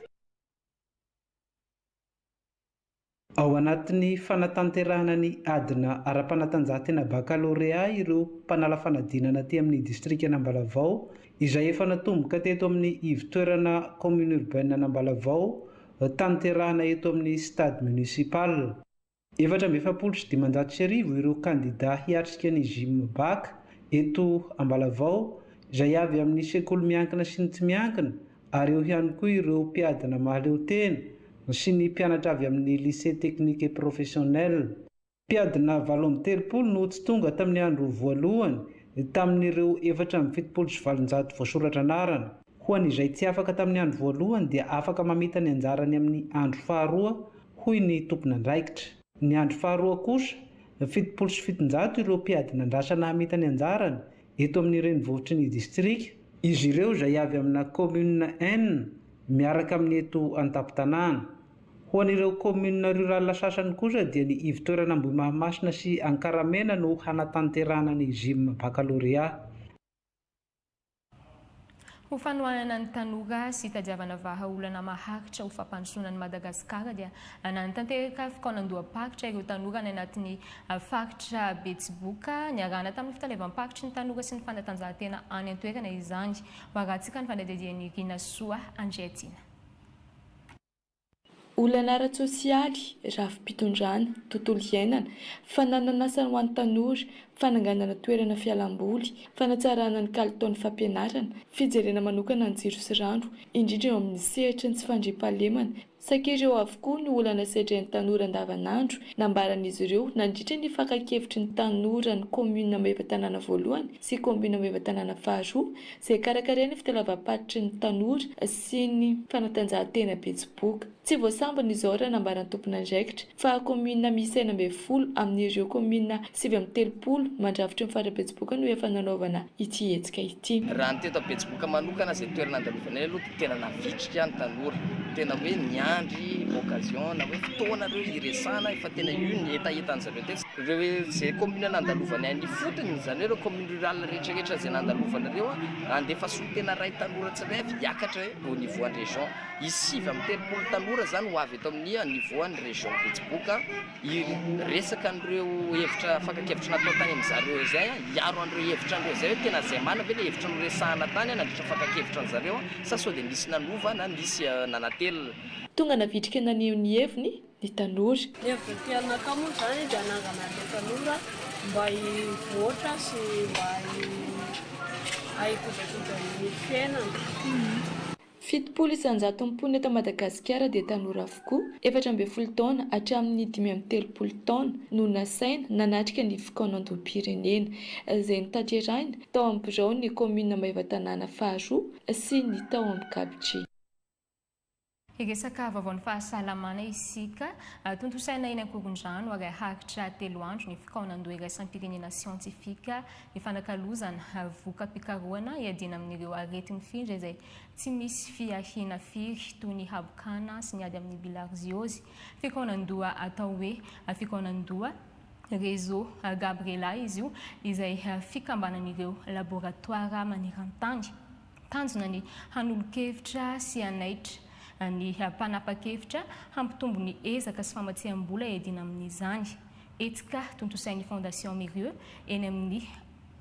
Ao anatin'ny fanatanterahana ny adina ara-panatanjahantena baccalauréat ireo mpanala fanadinana aty amin'ny distrikana Ambalavao izay efa natomboka teto amin'ny ivitoerana commune urbaine Ambalavao tanterahana eto amin'ny stade municipal. 475 ireo kandida hiatrika ny gym bac eto Ambalavao izay avy amin'ny sekoly miankina sy ny tsy miankina ary eo ihany koa ireo mpiadina mahaleo tena sy ny mpianatra avy amin'ny lycée technique et professionnel. Mpiadina 30 no tsy tonga tamin'ny andro voalohany tamin'ireo 477 voasoratra anarana. Ho an'izay tsy afaka tamin'ny andro voalohany dia afaka mamita ny anjarany amin'ny andro faharoa hoy ny tompony andraikitra. Ny andro faharoa kosa 77 ireo mpiadina andrasana hamita ny anjarany eto amin'ny renivohitry ny distrika. Izy ireo izay avy amina commune N miaraka amin'ny eto Antapy-Tanàna. Ho an'ireo commune rural sasany kosa dia ny ivitoerana Ambohimahamasina sy Ankaramena no hanatanterahana ny gym baccalauréat. Ho fanohanana ny tanora sy tadiavana vahaolana maharitra ho fampandrosoana ny Madagasikara dia nantanteraka fikaonandoha-paritra ireo tanora ny anatin'ny faritra Betsiboka niarahana tamin'ny fitalevam-paritry ny tanora sy ny fanatanjahantena any an-toerana izany. Ho arahantsika ny fanadihadian'ny Rina Soa Andriatina. Olana ara-tsosialy, rafi-pitondrana, tontolo iainana, fanananasana ho an'ny tanora, fananganana toerana fialamboly, fanatsarana ny kalitaon'ny fampianarana, fijerena manokana ny jiro sy rano, indrindra eo amin'ny sehatra ny tsy fandriam-pahalemana. Sakireo avokoa ny olana sedrany tanora andavanandro, nambaran'izy ireo nandritra ny fakakevitry ny tanora ny commune Ambahivatanàna voalohany sy commune Ambahivatanàna faharoa, izay karakaraina fitalavam-paritry ny tanora sy ny fanatanjahantena Betsiboka. Tsy voasambana izao raha nambaran'ny tompony andraikitra fa commune misy 40 amin'ireo commune 30 mandravitra ny faritra Betsiboka no efa nanaovana ity hetsika ity. Raha ny teto Betsiboka manokana izay toerana andalovanay aloha tena navitrika ny tanora, tena hoe miandry occasion na hoe fotoana reo iresana efa tena io ny etaetan'izareo teto. Ireo hoe izay commune nandalovanay any fotony izany hoe commune rural rehetrarehetra izay nandalovanareo andefa soa tena ray tanora tsiray avy hiakatra hoe au niveau an'ny région. Izy 30 tanora zany ho avy eto amin'ny niveau an'ny région Betsiboka resaka an'ireo hevitra fakakevitra natao tany amin'izareo izay hiaro an'ireo hevitra an'ireo izay hoe tena izay marina ve le hevitra noresahana tany nandritra fakakevitra an'izareo sa sao dia misy nanova na misy nanatelina. Tonga navitrika naneho ny heviny ny tanora. Ny hevim-pianaka moa zany dia hananganana tanora mba hivoatra sy mba ahikojakojan'ny fiainana. Fitopolo isanjato mipony eto Madagasikara dia tanora avokoa 14 taona hatramin'ny 13 taona no nasaina nanatrika ny fikaonan-doha-pirenena izay notanterahina tao amin'ny birao ny komina Maivatanàna faharoa sy ny tao amin'ny Kapitry. Hiresaka vaovao ny fahasalamana isika tontosaina eny Ankorondrano ary haritra 3 andro ny fikaonan-doha iraisam-pirenena siantifika ifanakalozana voka-pikarohana iadina amin'ireo aretin-findra izay tsy misy fiahina firy toy ny habokana sy ny ady amin'ny bilharziôzy. Fikaonan-doha atao hoe fikaonan-doha réseau Gabriela izy io izay fikambanan'ireo laboratoire maneran-tany tanjona ny hanolokevitra sy hanaitra ny mpanapa-kevitra hampitombo ny ezaka sy famatsiam-bola iadina amin'izany. Etika tontosain'ny Fondation Mirieux eny amin'ny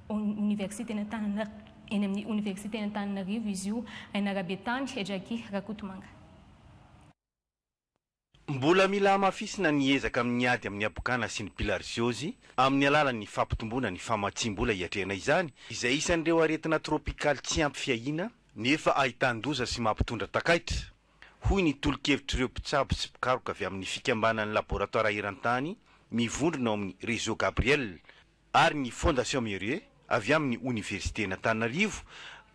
Université n'Antananarivo izy io any Arabetany Edraky Rakotomanga. Mbola mila mafisina ny ezaka amin'ny ady amin'ny abokana sy ny bilharziôzy amin'ny alalan'ny fampitomboana ny famatsiam-bola hiatrehana izany izay isan'ireo aretina tropikaly tsy ampy fiahina nefa ahitan-doza sy mampitondra takaitra. Hoy ny tolo-kevitr'ireo mpitsabo sy mpikaroka avy amin'ny fikambanan'ny laboratoire iran-tany mivondrona ao amin'ny réseau Gabriel ary ny Fondation Mirieux avy amin'ny Université n'Antananarivo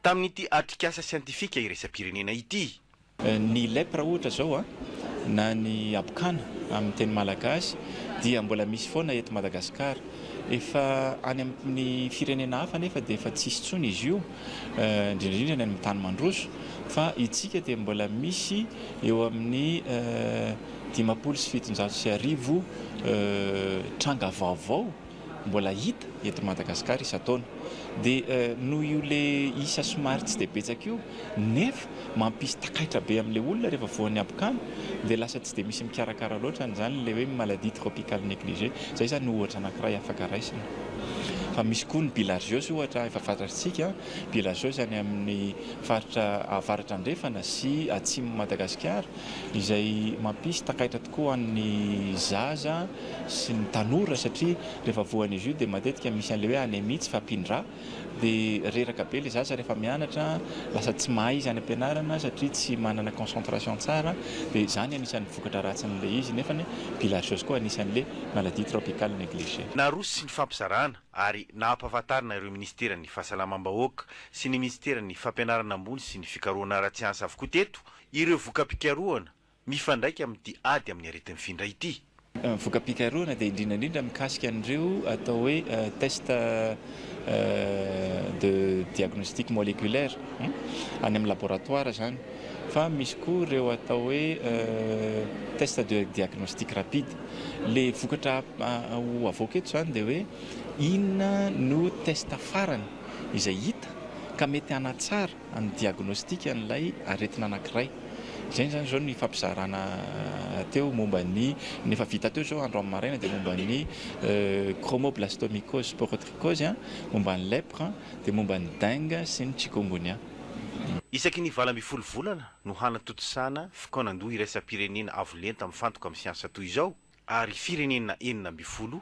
tamin'ity atrikasa siantifika iraisam-pirenena ity. Ny lepra ohatra zao na ny abokana amin'ny teny malagasy dia mbola misy foana eto Madagasikara. Efa any amin'ny firenena hafa nefa dia efa tsisy tsony izy io indrindrindra ny amin'ny tany mandroso fa itsika dia mbola misy eo amin'ny 570 tranga vaovao mbola hita eto Madagasikara isan-taona. Dia noho io le isa somary tsy dia betsaka io nefa mampisy takaitra be amin'ilay olona rehefa voan'ny abokana dia lasa tsy dia misy mikarakara loatra n'izany le hoe maladie tropicale négligée. Zay zany ohatra anankiray afaka raisina. Fa misy koa ny bilharziôzy ohatra efa fantatritsika. Bilharziôzy any amin'ny faritra avaratra andrefana sy atsimo Madagasikara izay mampisy takaitra tokoa an'ny zaza sy ny tanora satria rehefa voan'izy io dia matetika misy an'ilay hoe anémie tsy fampindra dia reraka be le zaza rehefa mianatra lasa tsy mahay izy any ampianarana satria tsy manana concentration tsara dia zany anisan'ny vokatra ratsy n'ilay izy nefa ny bilharziôzy koa anisan'ilay maladie tropicale négligée. Naroso sy ny fampizarana ary nampahafantarina ireo ministera ny fahasalamam-bahoaka sy ny ministera ny fampianarana ambony sy ny fikarohana ara-tsiansa avokoa teto ireo voka-pikarohana mifandraika amin'ity ady amin'ny aretin'ny findra ity. Voka-pikarohana dia indrindrandrindra mikasika an'ireo atao hoe test de diagnostic moléculaire any amin'ny laboratoire zany. Fa misy koa ireo atao hoe test de diagnostic rapide. Le vokatra ho avoaka eto zany dia hoe inona no test farany izay hita ka mety hanatsara ny diagnostic an'ilay aretina anankiray. Zay zany zao ny fampizarana teo momba ny nefa vita teo zao andro amin'ny maraina dia momba ny chromoblastomycose sporotricose momba ny lèpre dia momba ny dengue sy ny chikungunya. Isaky ny 12 volana no hanatotosana fikaonan-doha iraisam-pirenena avolenta mifantoka amin'ny siansa toy izao ary firenena 12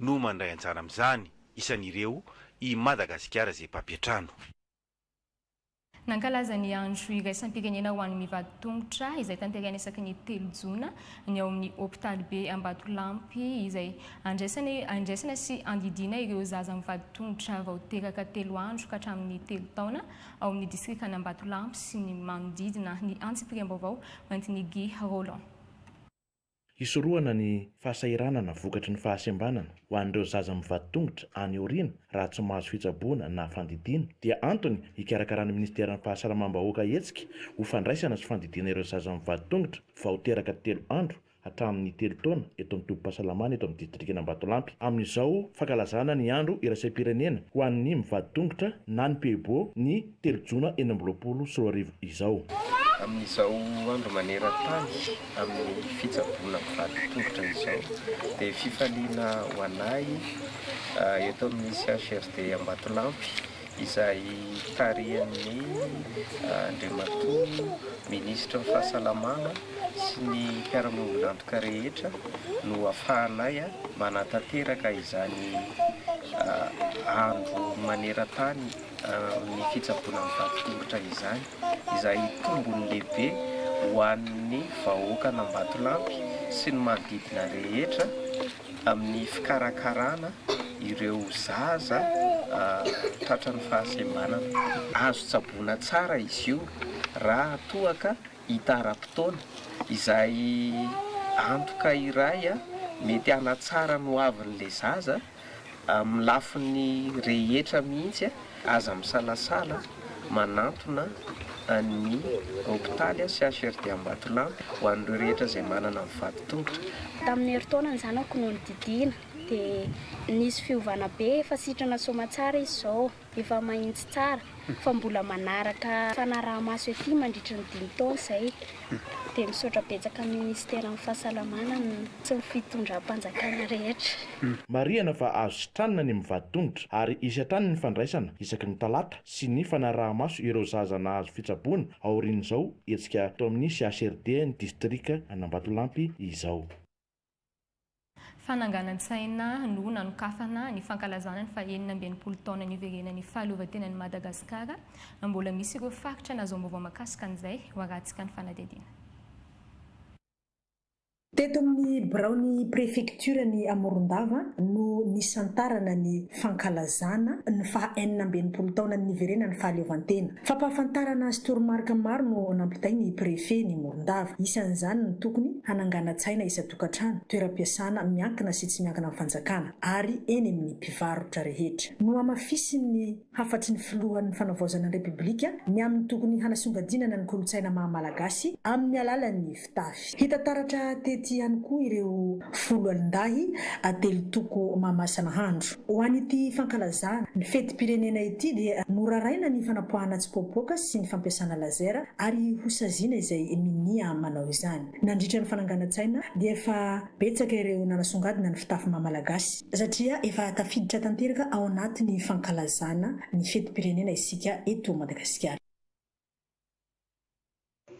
no mandray anjara amin'izany isan'ireo i Madagasikara izay mpampiatrano. Nankalaza ny andro iraisam-pirenena ho an'ny mivady tongotra izay tanterahina isaky ny 3 jona ny ao amin'ny hôpitaly be Ambatolampy izay andraisana sy andidina ireo zaza mivady tongotra vao teraka 3 andro ka hatramin'ny 3 taona ao amin'ny distrikany Ambatolampy sy ny manodidina ny antsipirim-baovao antiny Guy Roland. Isorohana ny fahasahiranana vokatry ny fahasembanana ho an'ireo zaza mivady tongotra any aoriana raha tsy mahazo fitsaboana na fandidiana dia antony hikarakarana ministera ny fahasalamam-bahoaka hetsika ho fandraisana sy fandidiana ireo zaza mivady tongotra vao teraka 3 andro hatramin'ny 3 taona eto amin'ny tobim-pahasalamana eto amin'ny distrikana Ambatolampy. Amin'izao fankalazana ny andro iraisam-pirenena ho an'ny mivady tongotra na ny PEBO ny 3 jona 2020 izao. Amin'izao andro maneran-tany amin'ny fitsaboana mivady tongotra izao dia fifaliana ho anay eto amin'ny CHRD Ambatolampy izay tarihan'ny Andriamatoa ministra ny fahasalamana sy ny mpiara-monina rehetra no ahafahanay manatanteraka izany andro maneran-tany ny fitsaboana amin'ny vatotongotra izany izay tombony lehibe ho an'ny vahoaka n'Ambatolampy sy ny manodidina rehetra amin'ny fikarakarana ireo zaza tratran'ny fahasembanana. Azo tsaboana tsara izy io raha toaka hitaram-potoana izay antoka iray mety hanatsara no avin'le zaza amin'ny lafiny rehetra mihitsy aza misalasala manantona ny hôpitaly sy HRD Ambatolampy ho an'ireo rehetra izay manana amin'ny vatotongotra. Tamin'ny herintaonany zanako no nididiana dia nisy fiovana be efa sitrana soma tsara izy izao efa mahitsy tsara fa mbola manaraka fanaraha-maso ety mandritra ny 5 taona izay dia misaotra betsaka amin'ny ministèran'ny fahasalamana sy ny fitondram-panjakana rehetra. Marihana fa azo sitranina ny mivady-tongotra ary isatrany ny fandraisana isaky ny talata sy ny fanaraha-maso ireo zaza nahazo fitsaboana aorian'izao etsika tao amin'ny CHRD ny distrika an'Ambatolampy izao. Fananganan-tsaina no nanokafana ny fankalazana ny 480 taona ny iverenan'ny fahaleovan-tenan'i Madagasikara. Mbola misy ireo faritra nahazo-baovao mahakasika an'izay ho arahantsika ny fanadihadiana. Teto amin'ny Biraony prefekturany Amorondava no nisantarana ny fankalazana ny 480 taona ny iverenan'ny fahaleovan-tena. Fampahafantarana sy toromarika maro no nampitay ny prefet ny Morondava. Isan'izany ny tokony hanangana-tsaina isa-tokantrano, toeram-piasana miankina sy tsy miankina amin'ny fanjakana ary eny amin'ny mpivarotra rehetra. No amafisy ny hafatry ny filohan'ny fanavaozana repoblika ny amin'ny tokony hanasongadinana ny kolontsaina mahamalagasy amin'ny alalan'ny fitafy. Hita taratra tety ihany koa ireo folo alindahy telo-toko mahamasana handro. Ho an'ity fankalazana ny fetim-pirenena ity dia noraraina ny fanapoahana tsipoapoaka sy ny fampiasana lazera ary hosaziana izay minia manao izany. Nandritra ny fananganan-tsaina dia efa betsaka ireo nanasongadina ny fitafy mahamalagasy satria efa tafiditra tanteraka ao anatin'ny fankalazana ny fetim-pirenena isika eto Madagasikara.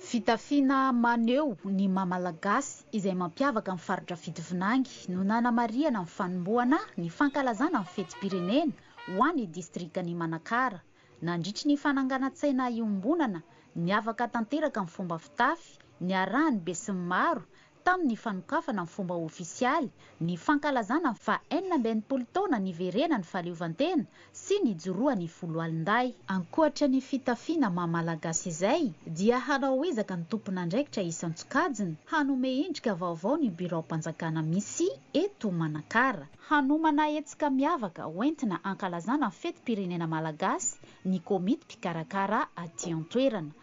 Fitafiana maneho ny mamalagasy izay mampiavaka amin'ny faritra Fitovinangy no nanamariana amin'ny fanombohana ny fankalazana amin'ny fetim-pirenena ho an'ny distrikany Manakara. Nandritry ny fananganan-tsaina iombonana niavaka tanteraka amin'ny fomba fitafy, ny arahany be sy maro tamin'ny fanokafana amin'ny fomba ofisialy ny fankalazana fa 480 taona ny iverenan'ny fahaleovan-tena sy ny joroan'ny folo alindahy. Ankoatra ny fitafiana mahamalagasy izay dia hanao ezaka ny tompon'andraikitra isan-tsokajiny hanome endrika vaovao ny birao-mpanjakana misy eto Manakara. Hanomana hetsika miavaka hoentina ankalazana fetim-pirenena malagasy ny komity mpikarakara aty an-toerana.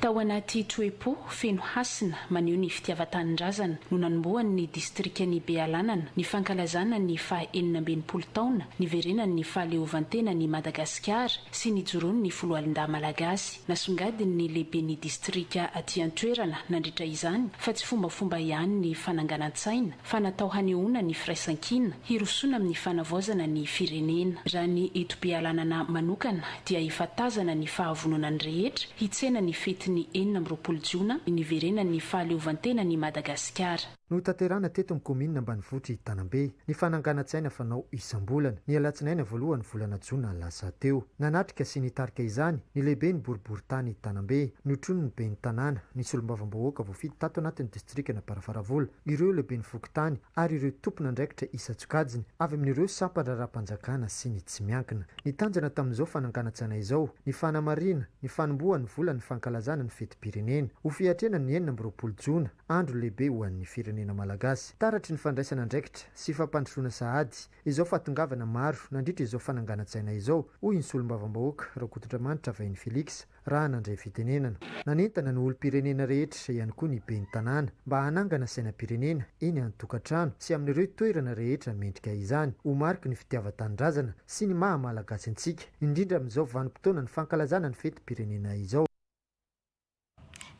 Tao anaty troepo feno hasina maneho ny fitiavan-tanindrazana no nanombohan'ny distrikany Bealanana ny fankalazana ny 480 taona ny iverenan'ny fahaleovan-tena ny Madagasikara sy ny joroan'ny folo alindahy malagasy. Nasongadiny ny lehiben'ny distrika aty an-toerana nandritra izany fa tsy fombafomba ihany ny fananganan-tsaina fa natao hanehoana ny firaisan-kina hirosona amin'ny fanavaozana ny firenena. Raha ny eto Bealanana manokana dia ifatazana ny fahavononan'ny rehetra hitsena ny fety ny 4 Jiona ny iverenan'ny fahaleovan-tena ny Madagasikara. No tanterana teto amin'ny komina ambanivohitra Tanambe ny fananganan-tsaina fanao isam-bolana ny alatsinainy voalohany volana Jiona lasa teo. Nanatrika sy nitarika izany ny lehibe ny boriboritany Tanambe notronony ny ben'ny tanàna ny solombavam-bahoaka voafidy tato anatin'ny distrika na Baravaravola ireo lehibe ny fokotany ary ireo tompon'andraikitra isa-tsokajiny avy amin'ireo sampan-draram-panjakana sy ny tsy miankina. Ny tanjana tamin'izao fananganan-tsaina izao ny fanamarina ny fanombohan'ny volan'ny fankalazana ny fetim-pirenena ho fiatrena ny 4 Jiona andro lehibe ho an'ny firenena malagasy. Taratry ny fandraisana andraikitra sy fampandrosoana sahady izao fatongavana maro nandritra izao fananganan-tsaina izao hoy ny solombavam-bahoaka Rakotondriamanitra Vainy Felix raha nandray fitenenana. Nanentana ny olom-pirenena rehetra ihany koa ny ben'ny tanàna mba hanangana sainam-pirenena eny an-tokantrano sy amin'ireo toerana rehetra mendrika izany ho mariky ny fitiavan-tanindrazana sy ny maha malagasy antsika indrindra amin'izao vanim-potoana ny fankalazana ny fetim-pirenena izao.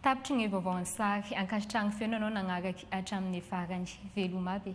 Tapitry ny vaovao ansary ankasitrahany feno anao nagnaraky hatramin'ny farany veloma be.